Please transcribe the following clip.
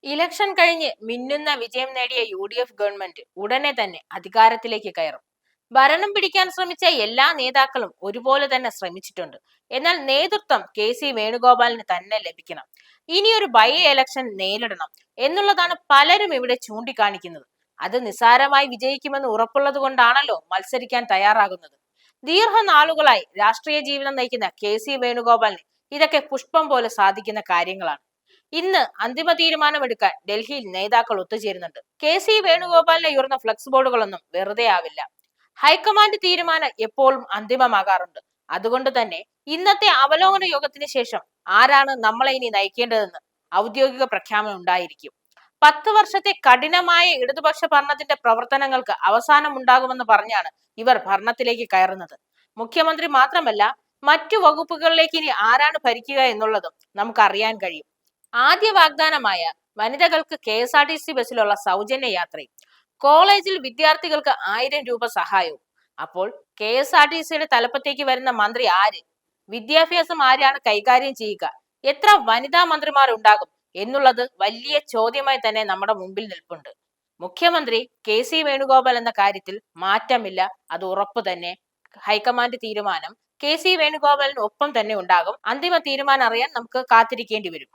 Election കഴിഞ്ഞ് മിന്നുന്ന വിജയം നേടിയ UDF ഗവൺമെന്റ് ഉടനെ തന്നെ അധികാരത്തിലേക്ക് കയറും. ഭരണം പിടിക്കാൻ ശ്രമിച്ച എല്ലാ നേതാക്കളും ഒരുപോലെ തന്നെ ശ്രമിച്ചിട്ടുണ്ട്. എന്നാൽ നേതൃത്വം KC വേണുഗോപാലിന് തന്നെ ലഭിക്കണം. ഇനിയൊരു ബൈ ഇലക്ഷൻ നേരിടണം എന്നുള്ളതാണ് പലരും ഇവിടെ ചൂണ്ടിക്കാണിക്കുന്നത്. അത് നിസ്സാരമായി വിജയിക്കുമെന്ന് ഉറപ്പുള്ളത് കൊണ്ടാണല്ലോ മത്സരിക്കാൻ തയ്യാറാകുന്നത്. ദീർഘനാളുകളായി രാഷ്ട്രീയ ജീവിതം നയിക്കുന്ന KC വേണുഗോപാലിന് ഇതൊക്കെ പുഷ്പം പോലെ സാധിക്കുന്ന കാര്യങ്ങളാണ്. ഇന്ന് അന്തിമ തീരുമാനമെടുക്കാൻ ഡൽഹിയിൽ നേതാക്കൾ ഒത്തുചേരുന്നുണ്ട്. KC വേണുഗോപാലിനെ ഉയർന്ന ഫ്ലക്സ് ബോർഡുകളൊന്നും വെറുതെ ആവില്ല. ഹൈക്കമാൻഡ് തീരുമാനം എപ്പോഴും അന്തിമമാകാറുണ്ട്. അതുകൊണ്ട് തന്നെ ഇന്നത്തെ അവലോകന യോഗത്തിന് ശേഷം ആരാണ് നമ്മളെ ഇനി നയിക്കേണ്ടതെന്ന് ഔദ്യോഗിക പ്രഖ്യാപനം ഉണ്ടായിരിക്കും. 10 വർഷത്തെ കഠിനമായ ഇടതുപക്ഷ ഭരണത്തിന്റെ പ്രവർത്തനങ്ങൾക്ക് അവസാനം ഉണ്ടാകുമെന്ന് പറഞ്ഞാണ് ഇവർ ഭരണത്തിലേക്ക് കയറുന്നത്. മുഖ്യമന്ത്രി മാത്രമല്ല, മറ്റു വകുപ്പുകളിലേക്ക് ഇനി ആരാണ് ഭരിക്കുക എന്നുള്ളതും നമുക്ക് അറിയാൻ കഴിയും. ആദ്യ വാഗ്ദാനമായ വനിതകൾക്ക് KSRTC ബസ്സിലുള്ള സൗജന്യ യാത്രയും, കോളേജിൽ വിദ്യാർത്ഥികൾക്ക് 1000 രൂപ സഹായവും. അപ്പോൾ KSRTCയുടെ തലപ്പത്തേക്ക് വരുന്ന മന്ത്രി ആര്? വിദ്യാഭ്യാസം ആരാണ് കൈകാര്യം ചെയ്യുക? എത്ര വനിതാ മന്ത്രിമാർ ഉണ്ടാകും എന്നുള്ളത് വലിയ ചോദ്യമായി തന്നെ നമ്മുടെ മുമ്പിൽ നിൽപ്പുണ്ട്. മുഖ്യമന്ത്രി KC വേണുഗോപാൽ എന്ന കാര്യത്തിൽ മാറ്റമില്ല, അത് ഉറപ്പു തന്നെ. ഹൈക്കമാൻഡ് തീരുമാനം KC വേണുഗോപാലിന് ഒപ്പം തന്നെ ഉണ്ടാകും. അന്തിമ തീരുമാനം അറിയാൻ നമുക്ക് കാത്തിരിക്കേണ്ടി വരും.